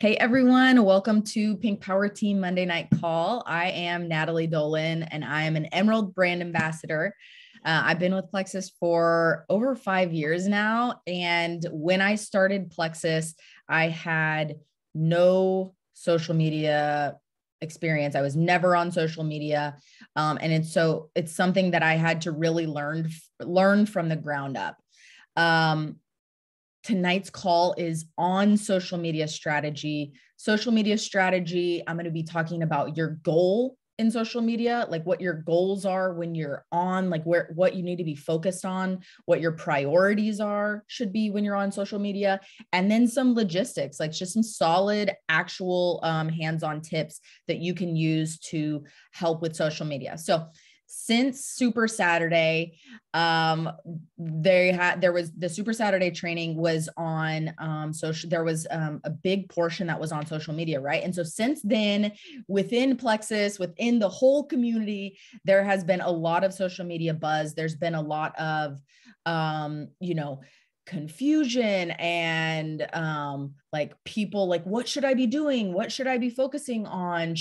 Hey everyone, welcome to Pink Power Team Monday Night Call. I am Natalie Dolan and I am an Emerald brand ambassador. I've been with Plexus for over 5 years now. And when I started Plexus, I had no social media experience. I was never on social media. It's something that I had to really learn from the ground up. Tonight's call is on social media strategy. Social media strategy, I'm going to be talking about your goal in social media, like what your goals are when you're on, like what you need to be focused on, what your priorities should be when you're on social media, and then some logistics, like just some solid, actual hands-on tips that you can use to help with social media. So since Super Saturday, there was the Super Saturday training was on social. There was a big portion that was on social media, right? And so since then, within Plexus, within the whole community, there has been a lot of social media buzz. There's been a lot of confusion and like people like, what should I be doing? What should I be focusing on?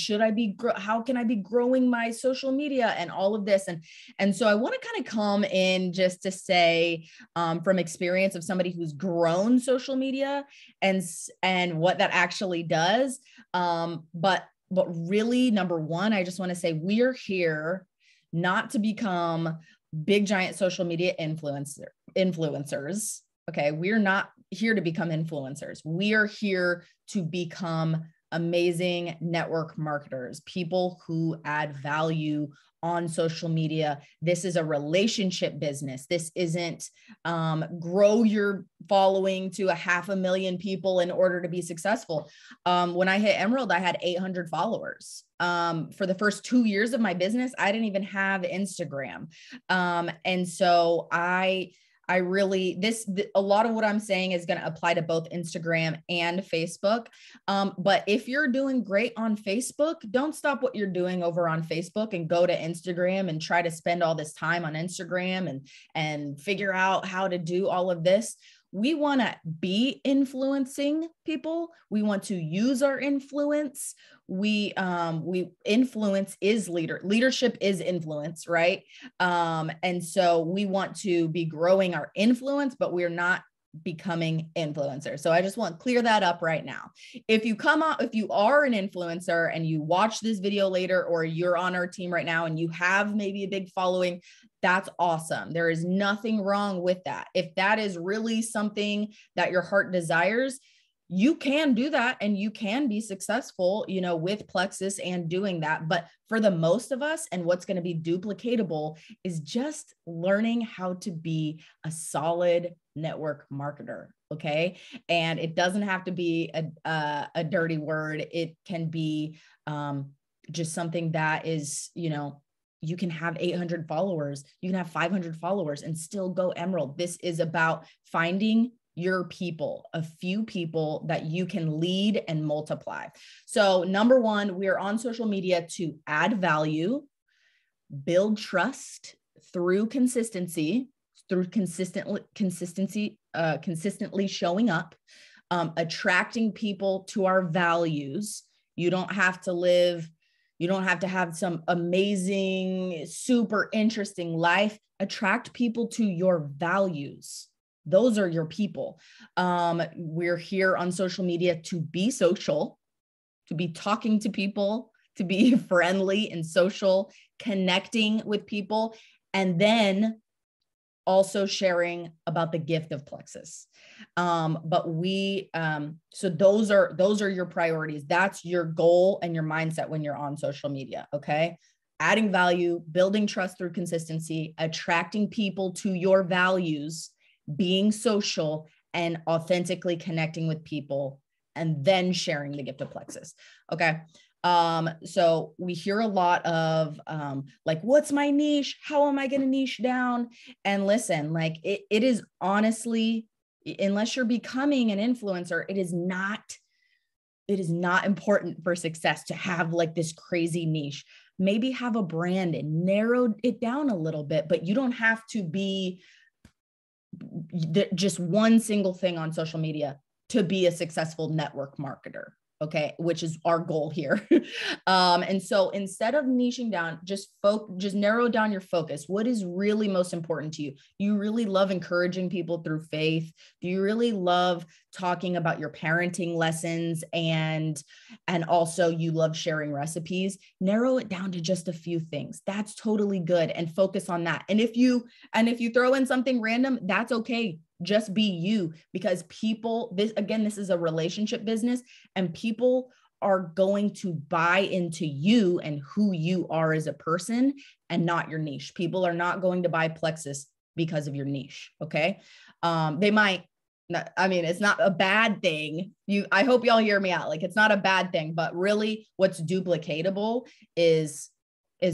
How can I be growing my social media and all of this? And so I want to kind of come in just to say from experience of somebody who's grown social media and what that actually does. But really, number one, I just want to say we're here not to become big, giant social media influencers. Okay. We're not here to become influencers. We are here to become amazing network marketers, people who add value on social media. This is a relationship business. This isn't grow your following to 500,000 people in order to be successful. When I hit Emerald, I had 800 followers. For the first 2 years of my business, I didn't even have Instagram. And so a lot of what I'm saying is going to apply to both Instagram and Facebook. But if you're doing great on Facebook, don't stop what you're doing over on Facebook and go to Instagram and try to spend all this time on Instagram and figure out how to do all of this. We want to be influencing people. We want to use our influence. Influence is leadership is influence, right? And so we want to be growing our influence, but we're not becoming influencers. So I just want to clear that up right now. If you are an influencer and you watch this video later, or you're on our team right now and you have maybe a big following, that's awesome. There is nothing wrong with that. If that is really something that your heart desires, you can do that and you can be successful, with Plexus and doing that. But for the most of us, and what's going to be duplicatable is just learning how to be a solid network marketer. Okay. And it doesn't have to be a dirty word. It can be just something that is, you can have 800 followers, you can have 500 followers and still go Emerald. This is about finding your people, a few people that you can lead and multiply. So number one, we are on social media to add value, build trust through consistency, consistently showing up, attracting people to our values. You don't have to have some amazing, super interesting life. Attract people to your values. Those are your people. We're here on social media to be social, to be talking to people, to be friendly and social, connecting with people, and then also sharing about the gift of Plexus. So those are your priorities. That's your goal and your mindset when you're on social media. Okay. Adding value, building trust through consistency, attracting people to your values, being social, and authentically connecting with people, and then sharing the gift of Plexus. Okay. So we hear a lot of like, what's my niche? How am I going to niche down? And listen, like it is honestly, unless you're becoming an influencer, it is not important for success to have like this crazy niche. Maybe have a brand and narrow it down a little bit, but you don't have to be just one single thing on social media to be a successful network marketer. Okay. Which is our goal here. And so instead of niching down, just narrow down your focus. What is really most important to you? Do you really love encouraging people through faith? Do you really love talking about your parenting lessons and also you love sharing recipes? Narrow it down to just a few things. That's totally good. And focus on that. And if you throw in something random, that's okay. Just be you, because this is a relationship business, and people are going to buy into you and who you are as a person and not your niche. People are not going to buy Plexus because of your niche. Okay. They might not, I mean, it's not a bad thing. I hope y'all hear me out. Like, it's not a bad thing, but really what's duplicatable is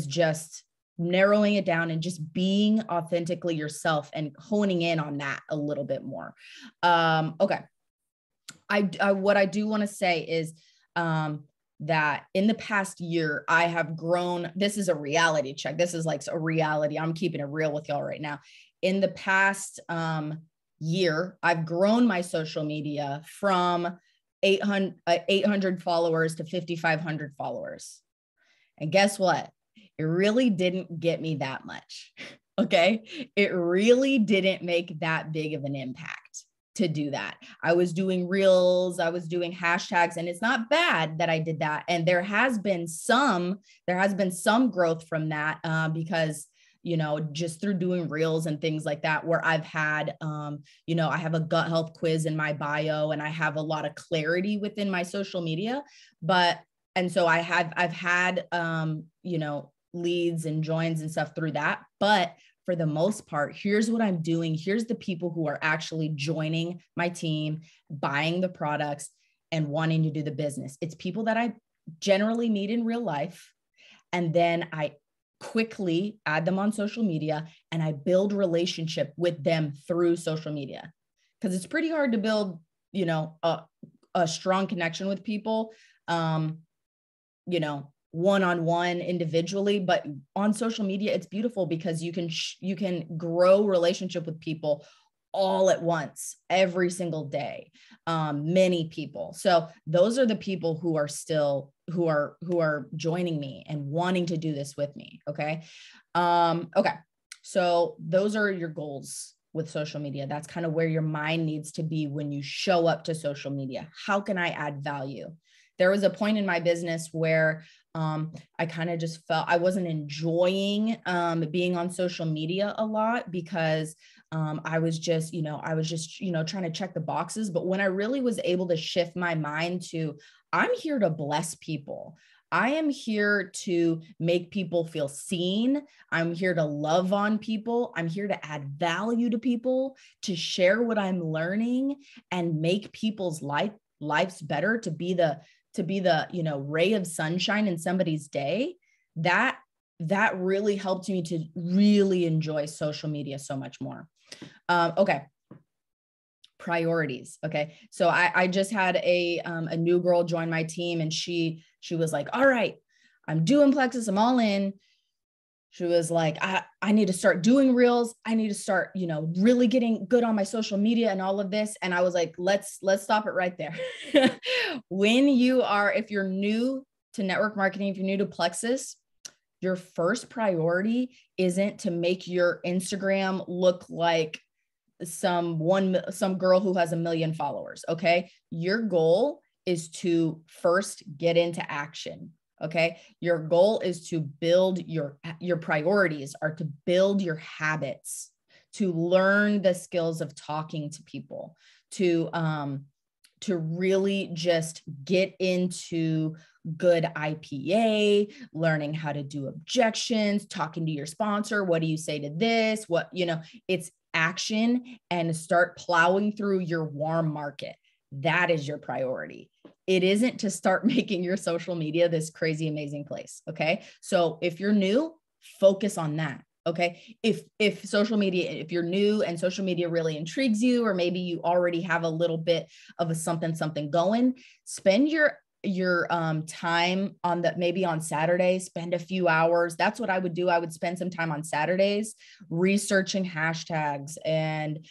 just narrowing it down and just being authentically yourself and honing in on that a little bit more. Okay. What I do want to say is, that in the past year, I have grown. This is a reality check. This is like a reality. I'm keeping it real with y'all right now. In the past, year, I've grown my social media from 800 followers to 5,500 followers. And guess what? It really didn't get me that much. Okay. It really didn't make that big of an impact to do that. I was doing reels, I was doing hashtags, and it's not bad that I did that. And there has been some growth from that, because, just through doing reels and things like that, where I've had, I have a gut health quiz in my bio, and I have a lot of clarity within my social media. And so I've had, leads and joins and stuff through that. But for the most part, here's what I'm doing. Here's the people who are actually joining my team, buying the products, and wanting to do the business. It's people that I generally meet in real life. And then I quickly add them on social media, and I build relationship with them through social media. Because it's pretty hard to build, a strong connection with people, one-on-one individually, but on social media, it's beautiful because you can grow relationship with people all at once, every single day, many people. So those are the people who are joining me and wanting to do this with me. Okay. Okay. So those are your goals with social media. That's kind of where your mind needs to be when you show up to social media. How can I add value? There was a point in my business where I kind of just felt I wasn't enjoying being on social media a lot, because I was just trying to check the boxes. But when I really was able to shift my mind to, I'm here to bless people. I am here to make people feel seen. I'm here to love on people. I'm here to add value to people, to share what I'm learning and make people's lives better, to be the ray of sunshine in somebody's day. That really helped me to really enjoy social media so much more. Okay. Priorities. Okay. So I just had a new girl join my team, and she was like, all right, I'm doing Plexus. I'm all in. She was like, I need to start doing reels. I need to start, really getting good on my social media and all of this. And I was like, let's stop it right there. If you're new to network marketing, if you're new to Plexus, your first priority isn't to make your Instagram look like some girl who has 1 million followers. Okay. Your goal is to first get into action. Okay. Your goal is to build your priorities are to build your habits, to learn the skills of talking to people, to really just get into good IPA, learning how to do objections, talking to your sponsor. What do you say to this? It's action, and start plowing through your warm market. That is your priority. It isn't to start making your social media this crazy, amazing place. Okay. So if you're new, focus on that. Okay. If you're new and social media really intrigues you, or maybe you already have a little bit of a something going, spend your time on maybe on Saturday, spend a few hours. That's what I would do. I would spend some time on Saturdays researching hashtags and,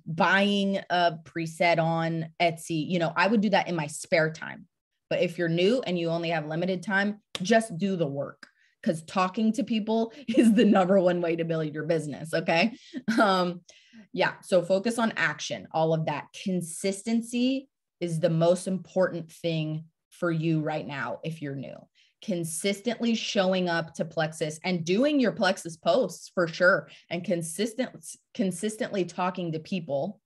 buying a preset on Etsy. I would do that in my spare time. But if you're new and you only have limited time, just do the work, because talking to people is the number one way to build your business. Okay. Yeah. So focus on action, all of that. Consistency is the most important thing for you right now. If you're new, consistently showing up to Plexus and doing your Plexus posts for sure. And consistently talking to people.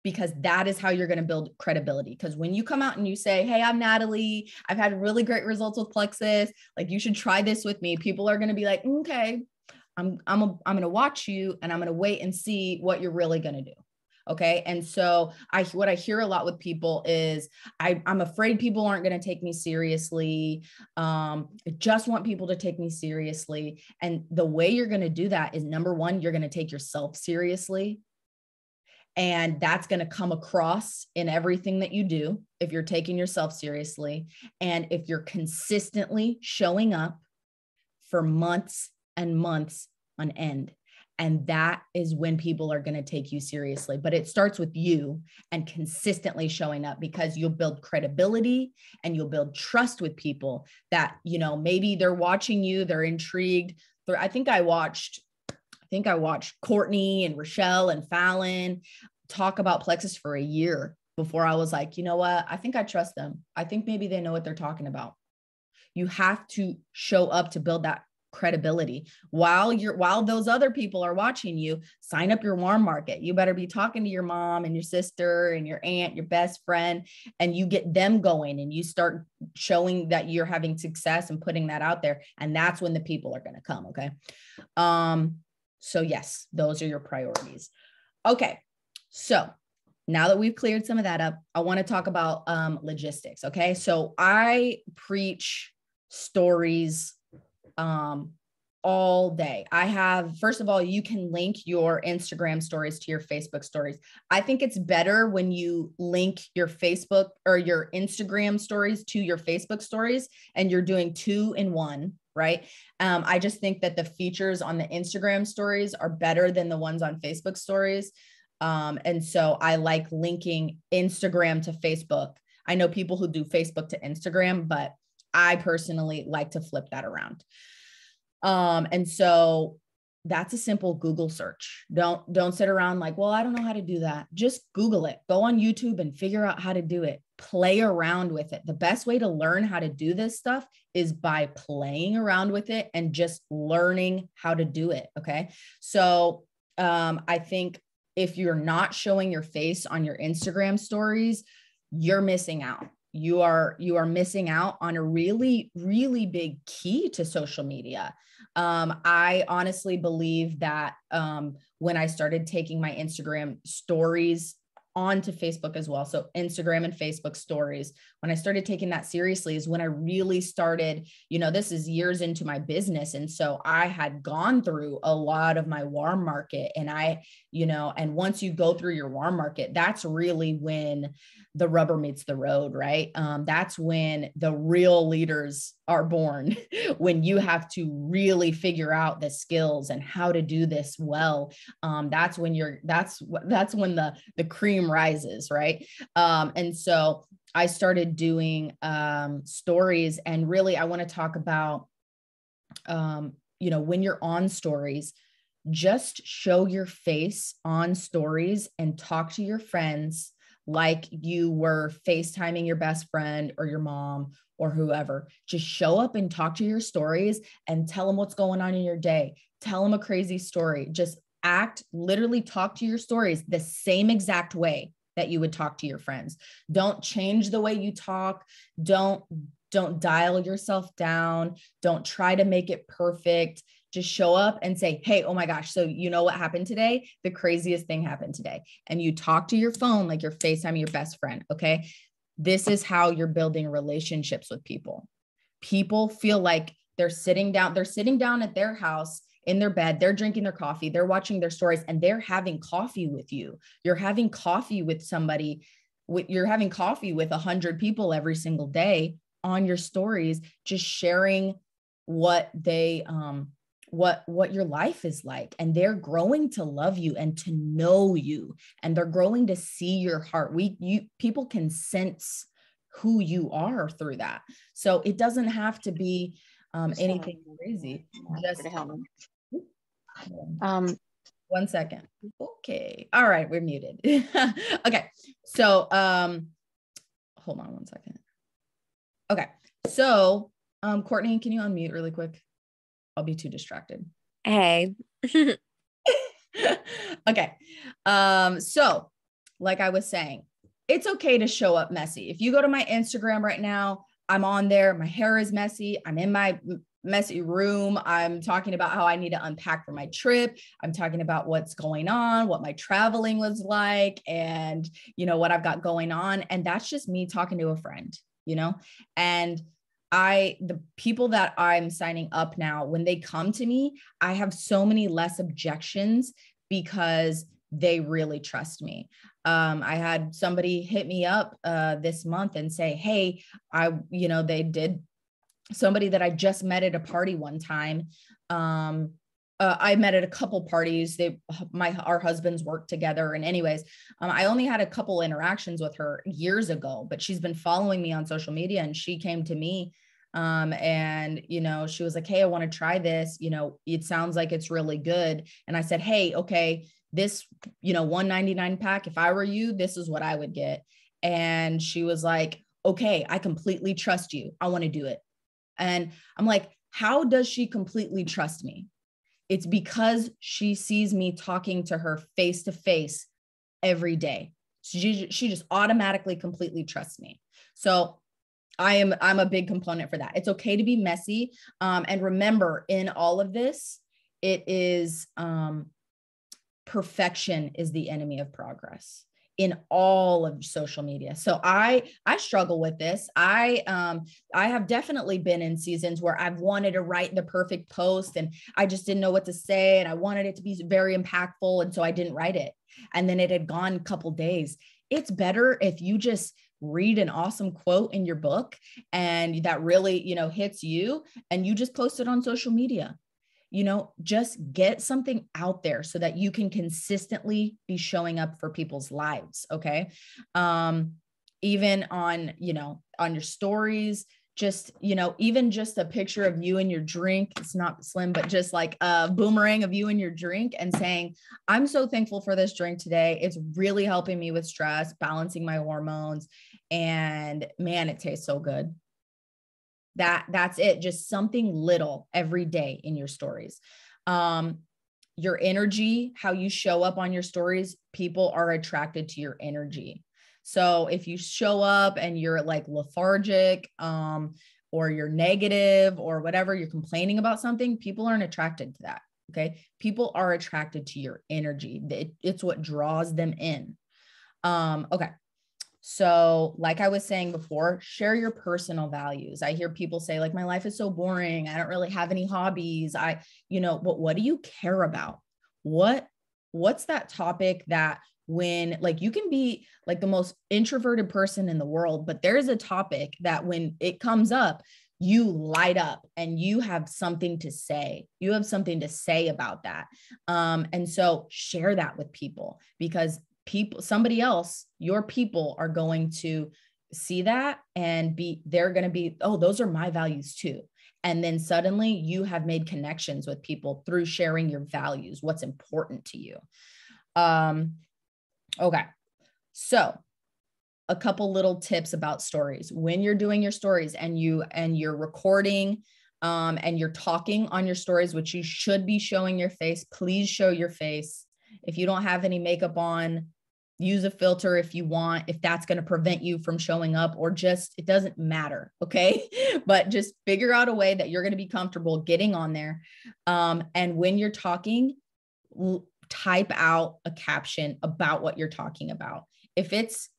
Because that is how you're going to build credibility. Because when you come out and you say, hey, I'm Natalie, I've had really great results with Plexus, like you should try this with me, people are going to be like, okay, I'm going to watch you and I'm going to wait and see what you're really going to do. Okay. And so what I hear a lot with people is I'm afraid people aren't going to take me seriously. I just want people to take me seriously. And the way you're going to do that is, number one, you're going to take yourself seriously. And that's going to come across in everything that you do if you're taking yourself seriously. And if you're consistently showing up for months and months on end. And that is when people are going to take you seriously. But it starts with you and consistently showing up, because you'll build credibility and you'll build trust with people that, maybe they're watching you, they're intrigued. I think I watched Courtney and Rochelle and Fallon talk about Plexus for a year before I was like, you know what? I think I trust them. I think maybe they know what they're talking about. You have to show up to build that credibility. While those other people are watching you, sign up your warm market. You better be talking to your mom and your sister and your aunt, your best friend, and you get them going and you start showing that you're having success and putting that out there. And that's when the people are going to come. Okay. So yes, those are your priorities. Okay. So now that we've cleared some of that up, I want to talk about logistics. Okay. So I preach stories all day. First of all, you can link your Instagram stories to your Facebook stories. I think it's better when you link your Facebook or your Instagram stories to your Facebook stories and you're doing 2 in 1. Right. I just think that the features on the Instagram stories are better than the ones on Facebook stories. And so I like linking Instagram to Facebook. I know people who do Facebook to Instagram, but I personally like to flip that around. And so that's a simple Google search. Don't sit around like, well, I don't know how to do that. Just Google it. Go on YouTube and figure out how to do it. Play around with it. The best way to learn how to do this stuff is by playing around with it and just learning how to do it. Okay. So, I think if you're not showing your face on your Instagram stories, you're missing out. You are missing out on a really, really big key to social media. I honestly believe that when I started taking my Instagram stories onto Facebook as well, so Instagram and Facebook stories, when I started taking that seriously is when I really started, this is years into my business. And so I had gone through a lot of my warm market and and once you go through your warm market, that's really when the rubber meets the road, right? That's when the real leaders are born, when you have to really figure out the skills and how to do this well. That's when the cream rises, right? And so I started doing stories, and really I want to talk about, when you're on stories, just show your face on stories and talk to your friends like you were FaceTiming your best friend or your mom or whoever. Just show up and talk to your stories and tell them what's going on in your day. Tell them a crazy story. Just literally talk to your stories the same exact way that you would talk to your friends. Don't change the way you talk. Don't dial yourself down. Don't try to make it perfect. Just show up and say, hey, oh my gosh, so you know what happened today? The craziest thing happened today. And you talk to your phone like you're FaceTiming your best friend, okay? This is how you're building relationships with people. People feel like they're sitting down at their house in their bed, they're drinking their coffee, they're watching their stories, and they're having coffee with you. You're having coffee with somebody, you're having coffee with 100 people every single day on your stories, just sharing what they, what your life is like, and they're growing to love you and to know you, and they're growing to see your heart. People can sense who you are through that. So it doesn't have to be anything crazy. Just one second. Okay. All right. We're muted. Okay. So hold on one second. Okay. So Courtney, can you unmute really quick? I'll be too distracted. Hey. Okay. So like I was saying, it's okay to show up messy. If you go to my Instagram right now, I'm on there. My hair is messy. I'm in my messy room. I'm talking about how I need to unpack for my trip. I'm talking about what's going on, what my traveling was like, and, you know, what I've got going on. And that's just me talking to a friend, you know, and the people that I'm signing up now, when they come to me, I have so many less objections because they really trust me. I had somebody hit me up this month and say, hey, they did, somebody that I just met at a party one time. I met at a couple parties. Our husbands work together. And anyways, I only had a couple interactions with her years ago, but she's been following me on social media, and she came to me and, you know, she was like, hey, I want to try this. You know, it sounds like it's really good. And I said, hey, okay, this, you know, $199 pack, if I were you, this is what I would get. And she was like, okay, I completely trust you. I want to do it. And I'm like, how does she completely trust me? It's because she sees me talking to her face to face every day. She just automatically completely trusts me. So I'm a big component for that. It's okay to be messy. And remember, in all of this, it is perfection is the enemy of progress in all of social media. So I struggle with this. I have definitely been in seasons where I've wanted to write the perfect post and I just didn't know what to say. And I wanted it to be very impactful. And so I didn't write it. And then it had gone a couple days. It's better if you just read an awesome quote in your book and that really, you know, hits you, and you just post it on social media. You know, just get something out there so that you can consistently be showing up for people's lives. Okay. Even on, you know, on your stories, just, you know, even just a picture of you and your drink. It's not slim, but just like a boomerang of you and your drink and saying, I'm so thankful for this drink today. It's really helping me with stress, balancing my hormones. And man, it tastes so good. That's it. Just something little every day in your stories. Your energy, how you show up on your stories, people are attracted to your energy. So if you show up and you're like lethargic, or you're negative or whatever, you're complaining about something, people aren't attracted to that. Okay. People are attracted to your energy. It's what draws them in. Okay. So like I was saying before, share your personal values. I hear people say like, my life is so boring. I don't really have any hobbies. But what do you care about? What's that topic that when like you can be like the most introverted person in the world, but there's a topic that when it comes up, you light up and you have something to say. You have something to say about that. And so share that with people, because somebody else, your people are going to see that and they're going to be, oh, those are my values too. And then suddenly you have made connections with people through sharing your values, what's important to you. Okay. So a couple little tips about stories. When you're doing your stories and you're recording, and you're talking on your stories, which you should be showing your face, please show your face. If you don't have any makeup on, use a filter if you want, if that's going to prevent you from showing up, or just, it doesn't matter. Okay. But just figure out a way that you're going to be comfortable getting on there. And when you're talking, type out a caption about what you're talking about. If it's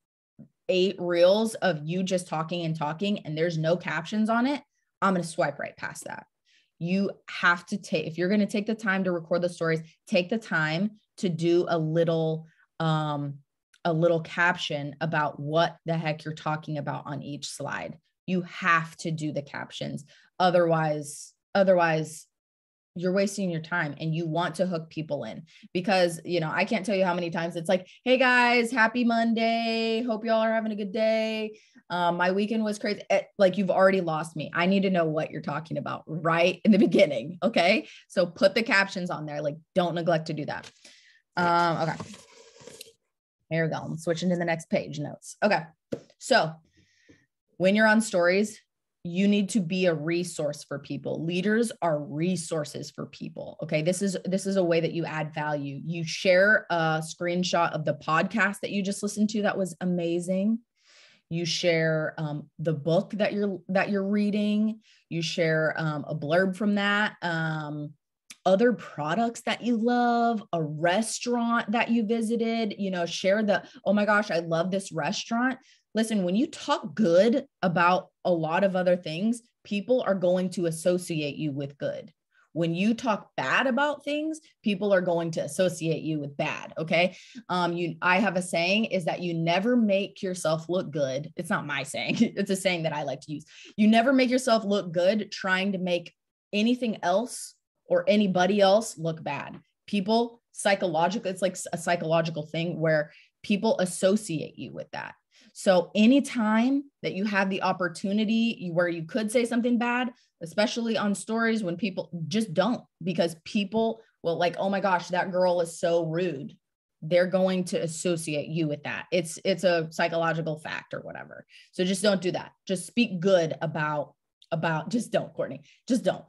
8 reels of you just talking and there's no captions on it, I'm going to swipe right past that. You have to if you're going to take the time to record the stories, take the time to do a little caption about what the heck you're talking about on each slide. You have to do the captions. Otherwise you're wasting your time, and you want to hook people in because, you know, I can't tell you how many times it's like, hey guys, happy Monday. Hope y'all are having a good day. My weekend was crazy. Like, you've already lost me. I need to know what you're talking about right in the beginning. Okay. So put the captions on there. Like, don't neglect to do that. Okay. Here we go. I'm switching to the next page, notes. Okay. So when you're on stories, you need to be a resource for people. Leaders are resources for people. Okay. This is a way that you add value. You share a screenshot of the podcast that you just listened to. That was amazing. You share the book that you're reading. You share a blurb from that. Other products that you love, a restaurant that you visited, you know, share the, oh my gosh, I love this restaurant. Listen, when you talk good about a lot of other things, people are going to associate you with good. When you talk bad about things, people are going to associate you with bad. Okay. I have a saying is that you never make yourself look good. It's not my saying. It's a saying that I like to use. You never make yourself look good trying to make anything else or anybody else look bad. People psychologically, it's like a psychological thing where people associate you with that. So anytime that you have the opportunity where you could say something bad, especially on stories, when people just don't, because people will like, oh my gosh, that girl is so rude. They're going to associate you with that. It's a psychological fact or whatever. So just don't do that. Just speak good about just don't, Courtney, just don't,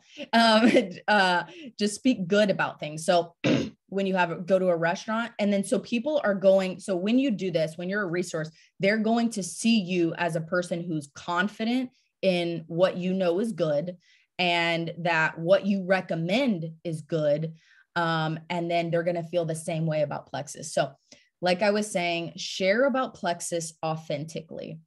just speak good about things. So when you go to a restaurant, and then, so people are going, so when you do this, when you're a resource, they're going to see you as a person who's confident in what you know is good, and that what you recommend is good. And then they're going to feel the same way about Plexus. So like I was saying, share about Plexus authentically.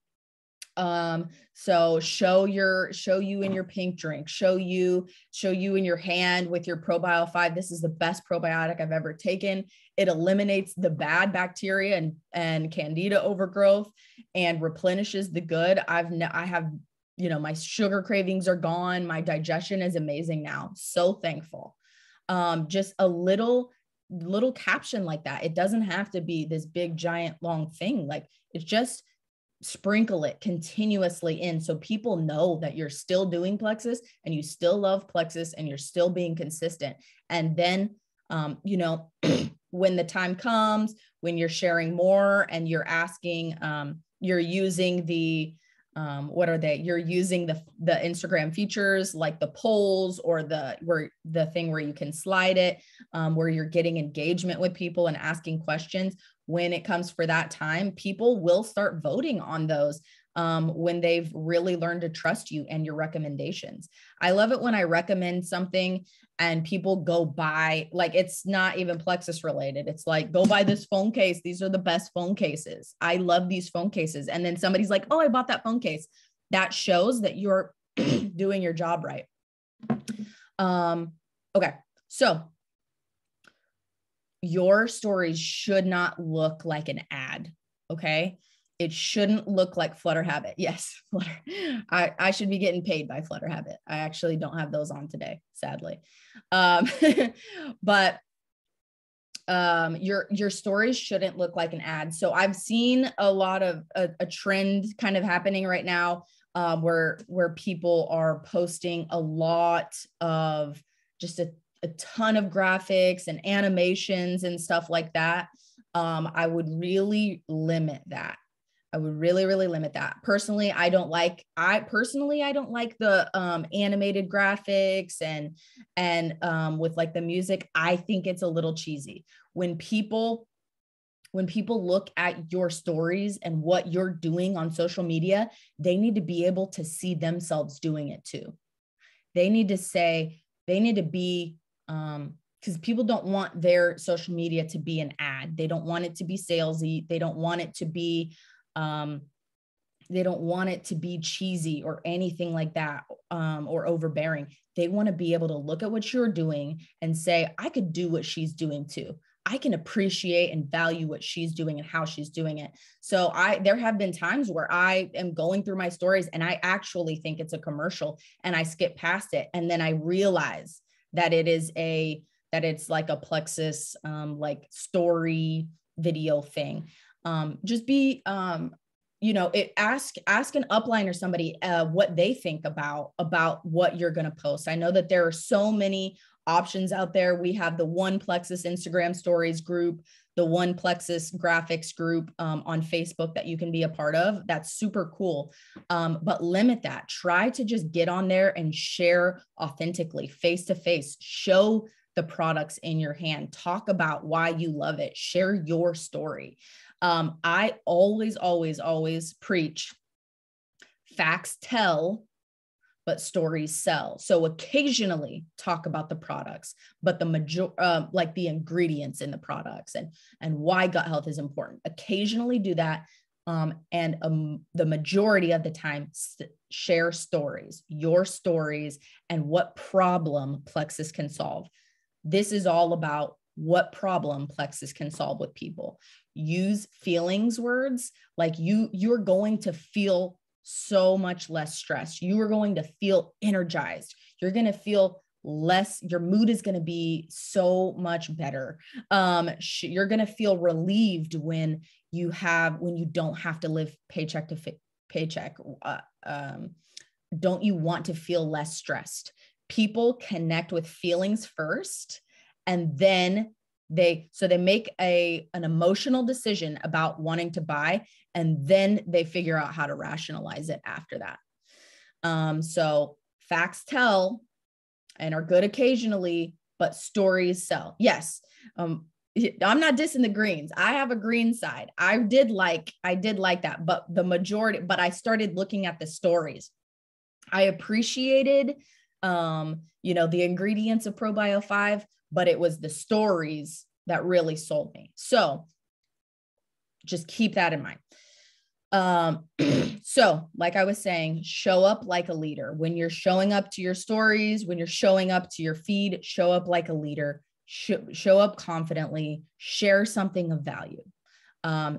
So show you in your pink drink, show you in your hand with your ProBio 5. This is the best probiotic I've ever taken. It eliminates the bad bacteria and candida overgrowth and replenishes the good. I have, you know, my sugar cravings are gone. My digestion is amazing now. So thankful. Just a little caption like that. It doesn't have to be this big, giant, long thing. Like, it's just sprinkle it continuously in, so people know that you're still doing Plexus and you still love Plexus and you're still being consistent. And then, you know, when the time comes, when you're sharing more and you're asking, you're using the, you're using the Instagram features, like the polls or the thing where you can slide it, where you're getting engagement with people and asking questions. When it comes for that time, people will start voting on those when they've really learned to trust you and your recommendations. I love it when I recommend something and people go buy, like, it's not even Plexus related. It's like, go buy this phone case. These are the best phone cases. I love these phone cases. And then somebody's like, oh, I bought that phone case. That shows that you're doing your job right. Okay. So your stories should not look like an ad. Okay. It shouldn't look like Flutter Habit. Yes, Flutter. I should be getting paid by Flutter Habit. I actually don't have those on today, sadly. But your stories shouldn't look like an ad. So I've seen a lot of a trend kind of happening right now, where people are posting a lot of just a ton of graphics and animations and stuff like that. I would really limit that. I would really, really limit that. Personally, I don't like the animated graphics and with like the music. I think it's a little cheesy. When people look at your stories and what you're doing on social media, they need to be able to see themselves doing it too. They need to be, because people don't want their social media to be an ad. They don't want it to be salesy. They don't want it to be cheesy or anything like that, or overbearing. They want to be able to look at what you're doing and say, I could do what she's doing too. I can appreciate and value what she's doing and how she's doing it. So there have been times where I am going through my stories and I actually think it's a commercial and I skip past it. And then I realize that it's like a Plexus, like story video thing. Just be, ask an upline or somebody, what they think about what you're going to post. I know that there are so many options out there. We have the One Plexus Instagram stories group, the One Plexus graphics group on Facebook that you can be a part of. That's super cool. But limit that. Try to just get on there and share authentically, face to face, show the products in your hand, talk about why you love it, share your story. I always preach facts tell, but stories sell. So occasionally talk about the products, but like the ingredients in the products and why gut health is important. Occasionally do that. The majority of the time, share stories, your stories, and what problem Plexus can solve. This is all about what problem Plexus can solve with people. Use feelings words, like you're going to feel so much less stressed. You are going to feel energized. You're going to feel less, your mood is going to be so much better. You're going to feel relieved when you don't have to live paycheck to paycheck. Don't you want to feel less stressed? People connect with feelings first, and then they make an emotional decision about wanting to buy, and then they figure out how to rationalize it after that. So facts tell and are good occasionally, but stories sell. Yes. I'm not dissing the greens. I have a green side. I did like that, but I started looking at the stories. I appreciated, the ingredients of ProBio 5, but it was the stories that really sold me. So just keep that in mind. So like I was saying, show up like a leader. When you're showing up to your stories, when you're showing up to your feed, show up like a leader, show up confidently, share something of value.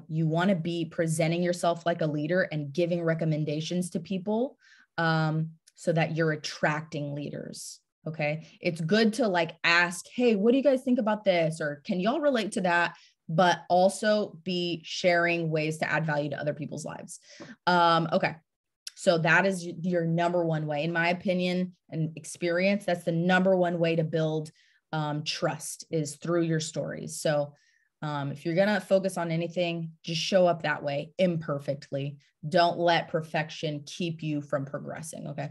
You want to be presenting yourself like a leader and giving recommendations to people, so that you're attracting leaders. Okay. It's good to like ask, hey, what do you guys think about this? Or can y'all relate to that? But also be sharing ways to add value to other people's lives. Okay. So that is your number one way, in my opinion and experience. That's the number one way to build trust, is through your stories. So if you're going to focus on anything, just show up that way imperfectly. Don't let perfection keep you from progressing. Okay.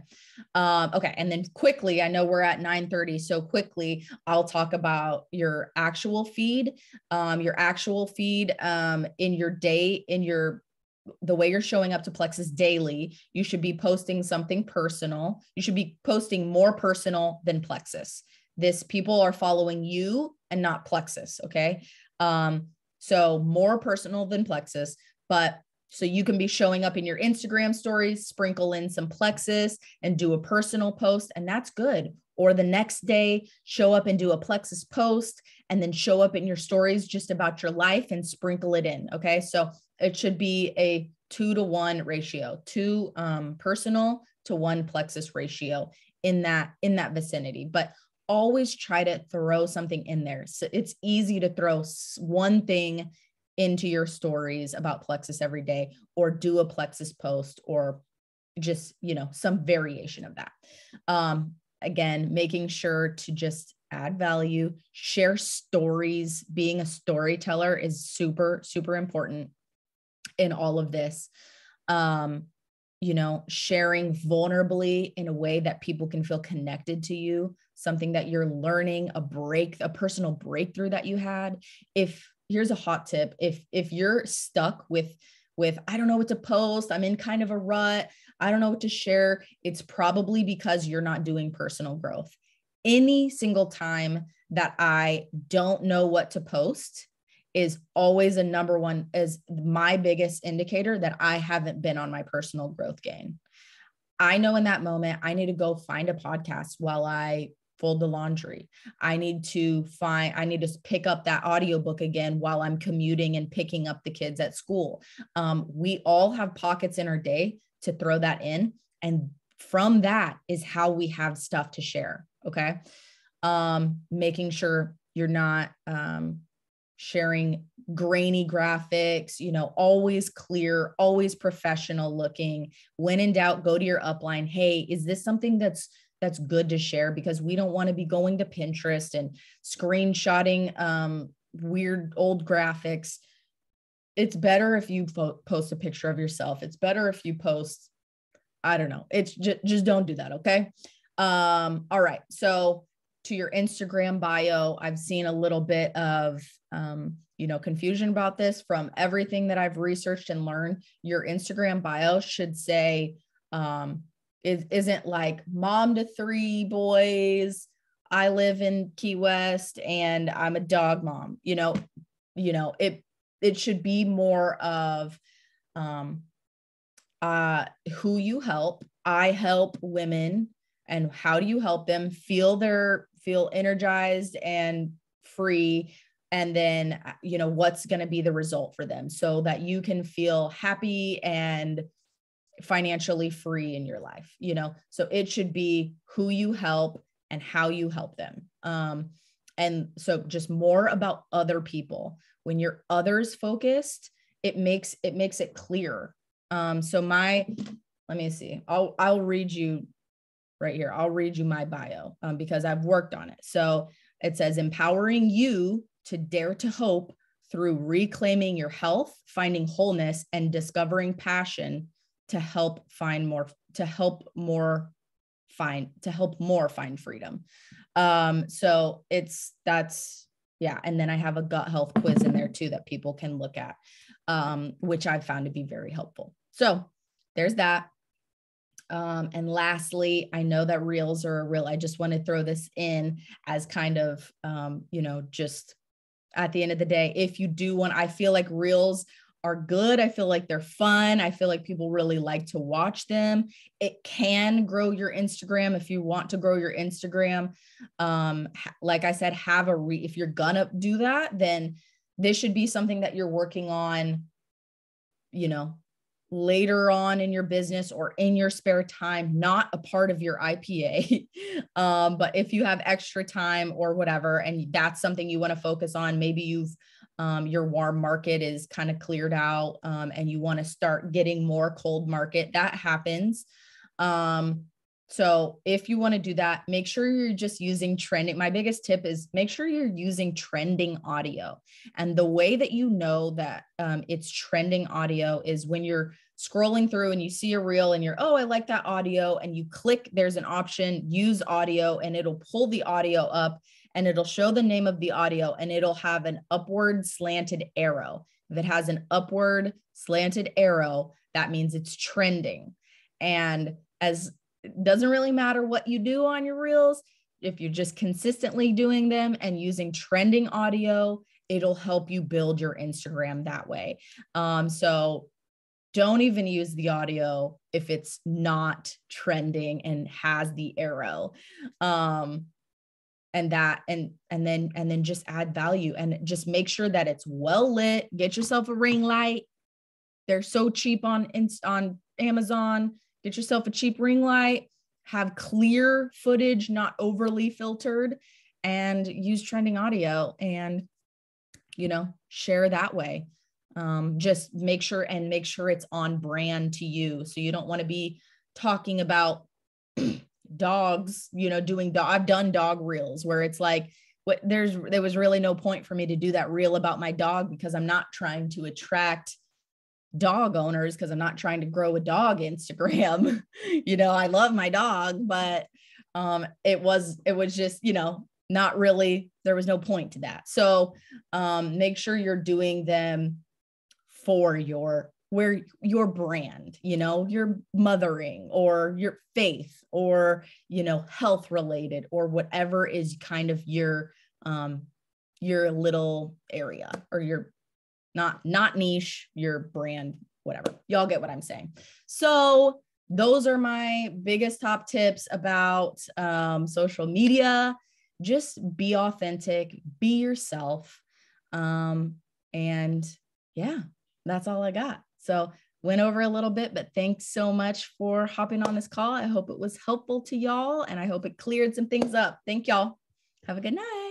Okay. And then quickly, I know we're at 9:30. So quickly, I'll talk about your actual feed, in your day, the way you're showing up to Plexus daily. You should be posting something personal. You should be posting more personal than Plexus. People are following you and not Plexus. Okay. So more personal than Plexus, but so you can be showing up in your Instagram stories, sprinkle in some Plexus and do a personal post, and that's good. Or the next day, show up and do a Plexus post, and then show up in your stories just about your life and sprinkle it in. Okay. So it should be a 2-to-1 ratio, 2 personal to 1 Plexus ratio in that vicinity. But always try to throw something in there. So it's easy to throw one thing into your stories about Plexus every day, or do a Plexus post, or just, some variation of that. Again, making sure to just add value, share stories. Being a storyteller is super, super important in all of this. Sharing vulnerably in a way that people can feel connected to you, something that you're learning, a personal breakthrough that you had. Here's a hot tip. If you're stuck with, I don't know what to post, I'm in kind of a rut, I don't know what to share, it's probably because you're not doing personal growth. Any single time that I don't know what to post is always is my biggest indicator that I haven't been on my personal growth gain. I know in that moment, I need to go find a podcast while I fold the laundry. I need to pick up that audiobook again while I'm commuting and picking up the kids at school. We all have pockets in our day to throw that in. And from that is how we have stuff to share. Okay. Making sure you're not, sharing grainy graphics, always clear, always professional looking. When in doubt, go to your upline. Hey, is this something that's good to share? Because we don't want to be going to Pinterest and screenshotting weird old graphics. It's better if you post a picture of yourself. It's better if you post, I don't know. It's just don't do that. Okay. All right. So to your Instagram bio, I've seen a little bit of, confusion about this. From everything that I've researched and learned, your Instagram bio should say, isn't like mom to 3 boys. I live in Key West and I'm a dog mom. It should be more of, who you help. I help women, and how do you help them feel energized and free? And then, what's going to be the result for them so that you can feel happy and financially free in your life, so it should be who you help and how you help them. And so just more about other people. When you're others focused, it makes it clear. So let me see, I'll read you right here. I'll read you my bio, because I've worked on it. So it says, empowering you to dare to hope through reclaiming your health, finding wholeness, and discovering passion to help more find freedom. So yeah. And then I have a gut health quiz in there too that people can look at, which I've found to be very helpful. So there's that. And lastly, I know that reels are I just want to throw this in as kind of, just at the end of the day, if you do want, I feel like reels are good. I feel like they're fun. I feel like people really like to watch them. It can grow your Instagram if you want to grow your Instagram. Like I said, if you're gonna do that, then this should be something that you're working on, later on in your business or in your spare time, not a part of your IPA. But if you have extra time or whatever, and that's something you want to focus on, maybe your warm market is kind of cleared out, and you want to start getting more cold market, that happens. So if you want to do that, make sure you're just using trending. My biggest tip is make sure you're using trending audio. And the way that you know that it's trending audio is when you're scrolling through and you see a reel and I like that audio, and you click, there's an option, use audio, and it'll pull the audio up and it'll show the name of the audio, and it'll have an upward slanted arrow. If it has an upward slanted arrow, that means it's trending. And it doesn't really matter what you do on your reels. If you're just consistently doing them and using trending audio, it'll help you build your Instagram that way. So don't even use the audio if it's not trending and has the arrow. And then just add value, and just make sure that it's well lit. Get yourself a ring light. They're so cheap on Amazon. Get yourself a cheap ring light, have clear footage, not overly filtered, and use trending audio and, share that way. Just make sure it's on brand to you. So you don't want to be talking about dogs, I've done dog reels where it's like, there was really no point for me to do that reel about my dog, because I'm not trying to attract dog owners, because I'm not trying to grow a dog Instagram. I love my dog, but it was just, not really, there was no point to that. So make sure you're doing them for your brand, your mothering or your faith or, health related, or whatever is kind of your little area, or your not niche, your brand, whatever. Y'all get what I'm saying. So those are my biggest top tips about social media. Just be authentic, be yourself. And yeah, that's all I got. So went over a little bit, but thanks so much for hopping on this call. I hope it was helpful to y'all, and I hope it cleared some things up. Thank y'all. Have a good night.